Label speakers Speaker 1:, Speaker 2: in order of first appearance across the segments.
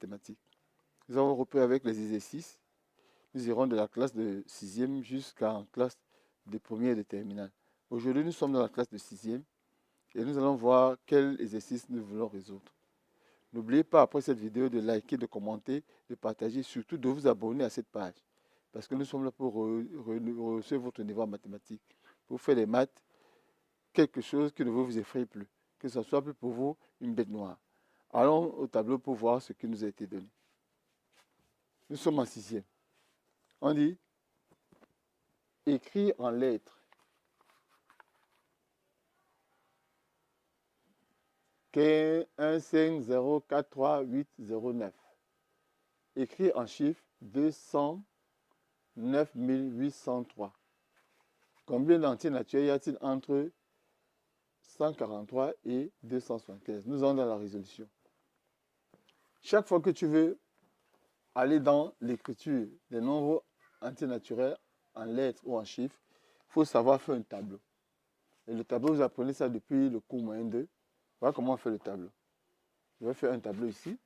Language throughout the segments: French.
Speaker 1: mathématiques. Nous avons repris avec les exercices. Nous irons de la classe de 6e jusqu'en classe de première et de terminale. Aujourd'hui, nous sommes dans la classe de 6e et nous allons voir quel exercice nous voulons résoudre. N'oubliez pas, après cette vidéo, de liker, de commenter, de partager, surtout de vous abonner à cette page. Parce que nous sommes là pour rehausser votre niveau en mathématiques. Pour faire des maths, quelque chose qui ne vous effraie plus. Que ce soit plus pour vous une bête noire. Allons au tableau pour voir ce qui nous a été donné. Nous sommes en 6e. On dit, écrit en lettres. 1, 5, 0, 4, 3, 8, 0, 9. Écrit en chiffres 209 803. Combien d'entiers naturels y a-t-il entre 143 et 275? Nous sommes dans la résolution. Chaque fois que tu veux aller dans l'écriture des nombres entiers naturels en lettres ou en chiffres, il faut savoir faire un tableau. Et le tableau, vous apprenez ça depuis le cours moyen 2. Voilà comment on fait le tableau. Je vais faire un tableau ici.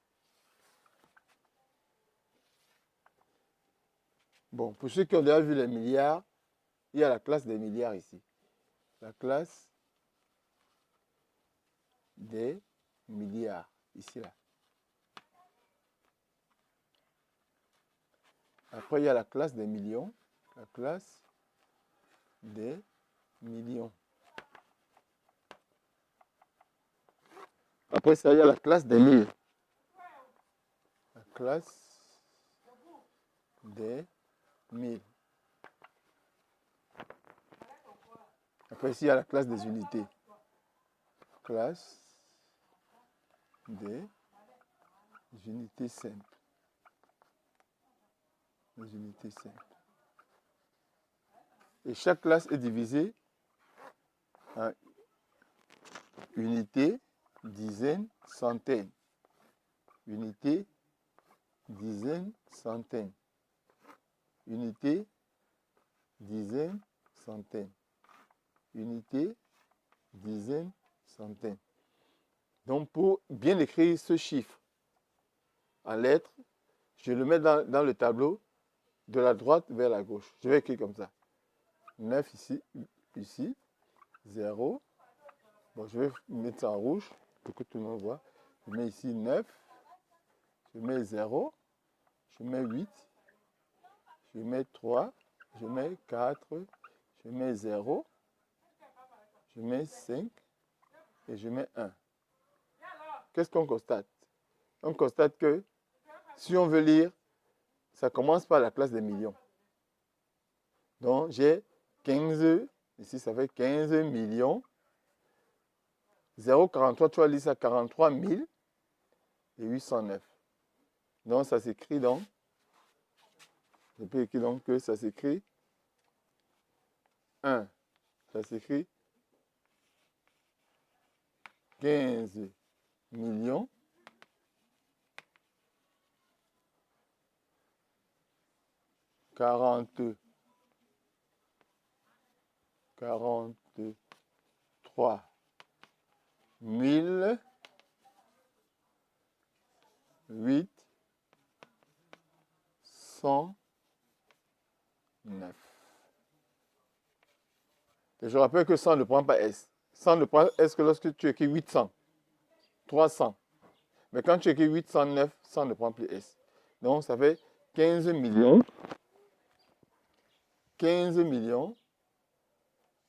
Speaker 1: Bon, pour ceux qui ont déjà vu les milliards, il y a la classe des milliards ici. La classe des milliards, ici, là. Après, il y a la classe des millions. La classe des millions. Après ça, il y a la classe des mille. La classe des mille. Après ici, il y a la classe des unités. Classe des unités simples. Les unités simples. Et chaque classe est divisée en unités, dizaines, centaines. Unités, dizaines, centaines. Unités, dizaines, centaines. Unités, dizaines, centaines. Donc, pour bien écrire ce chiffre en lettres, je le mets dans le tableau de la droite vers la gauche. Je vais écrire comme ça. 9 ici, 0. Bon, je vais mettre ça en rouge pour que tout le monde voit. Je mets ici 9, je mets 0, je mets 8, je mets 3, je mets 4, je mets 0, je mets 5 et je mets 1. Qu'est-ce qu'on constate? On constate que si on veut lire, ça commence par la classe des millions. Donc, j'ai 15, ici ça fait 15 millions. 0,43, tu vas lire ça 43 000 et 809. Donc, ça s'écrit donc, je peux écrire donc que ça s'écrit 1. Ça s'écrit 15 millions 43 000 809. Et je rappelle que 100 ne prend pas S. 100 ne prend S que lorsque tu écris 800, 300. Mais quand tu écris 809, 100 ne prend plus S. Donc, ça fait 15 millions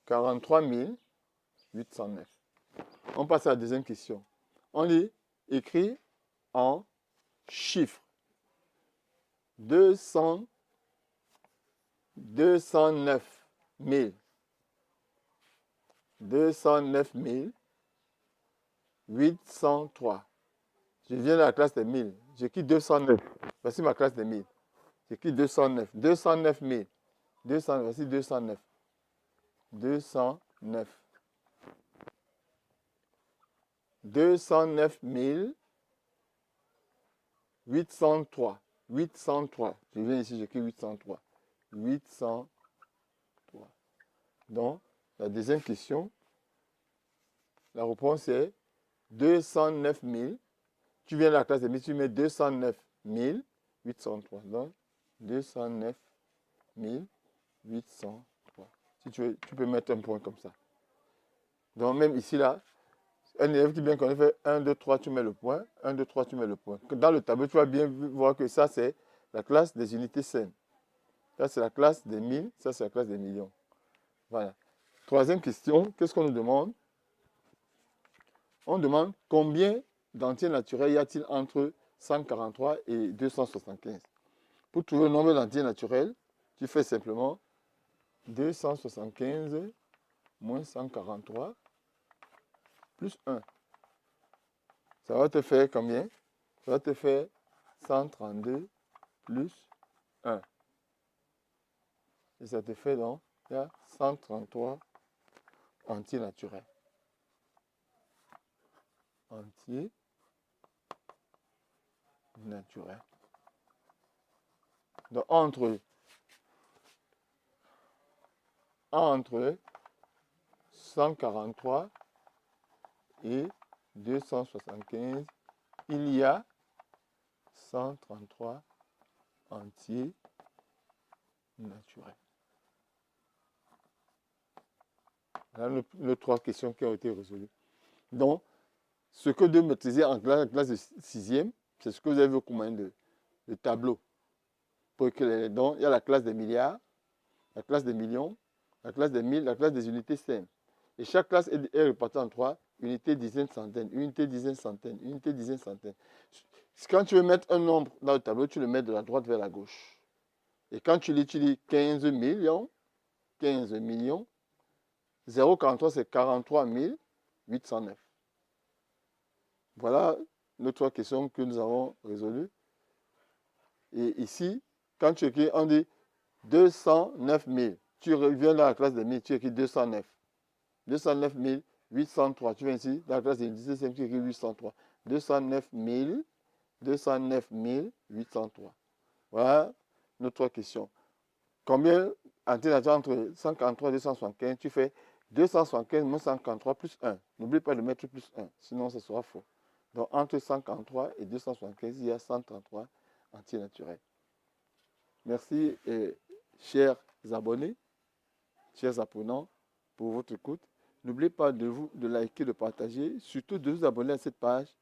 Speaker 1: 43 809. On passe à la deuxième question. On dit écrit en chiffres. 209 000. 209 803. Je viens de la classe des 1000. J'écris 209. Voici ma classe des 1000. J'écris 209. 209 000. 200, voici 209. 209. 209 803. 803. Je viens ici, j'écris 803. 803. Donc, la deuxième question, la réponse est 209 000. tu viens de la classe des 1000, tu mets 209 803. Donc, 209 803. Si tu veux, tu peux mettre un point comme ça. Donc, même ici, là, un élève qui bien connaît fait 1, 2, 3, tu mets le point. 1, 2, 3, tu mets le point. Dans le tableau, tu vas bien voir que ça, c'est la classe des unités saines. Ça, c'est la classe des 1000. Ça, c'est la classe des millions. Voilà. Troisième question, qu'est-ce qu'on nous demande? On demande combien d'entiers naturels y a-t-il entre 143 et 275? Pour trouver le nombre d'entiers naturels, tu fais simplement 275 moins 143 plus 1. Ça va te faire combien? Ça va te faire 132 plus 1. Et ça te fait donc, il y a 133 entiers naturels. Entiers naturels. Donc, entre 143 et 275, il y a 133 entiers naturels. Voilà les trois questions qui ont été résolues. Donc, ce que de maîtriser en classe de 6e, c'est ce que vous avez vu comme de tableau. Donc, il y a la classe des milliards, la classe des millions, la classe des 1000, la classe des unités saines. Et chaque classe est répartie en 3, unité, dizaine, centaine, unité, dizaine, centaine, unité, dizaine, centaine. Quand tu veux mettre un nombre dans le tableau, tu le mets de la droite vers la gauche. Et quand tu dis 15 millions, 0,43 c'est 43 809. Voilà nos trois questions que nous avons résolues. Et ici, quand tu écris, on dit 209 000. Tu reviens dans la classe des 1000, tu écris 209. 209 803. Tu viens ici, dans la classe des 17e, tu écris 803. 209 803. Voilà nos trois questions. Combien entre 143 et 275? Tu fais 275 moins 143 plus 1. N'oublie pas de mettre plus 1, sinon ce sera faux. Donc entre 143 et 275, il y a 133 entiers naturels. Merci, chers abonnés, chers apprenants, pour votre écoute. N'oubliez pas de liker, de partager, surtout de vous abonner à cette page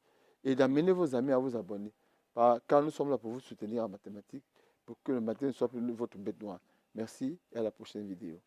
Speaker 1: et d'amener vos amis à vous abonner. Car nous sommes là pour vous soutenir en mathématiques, pour que le mathématique ne soit plus votre bête noire. Merci et à la prochaine vidéo.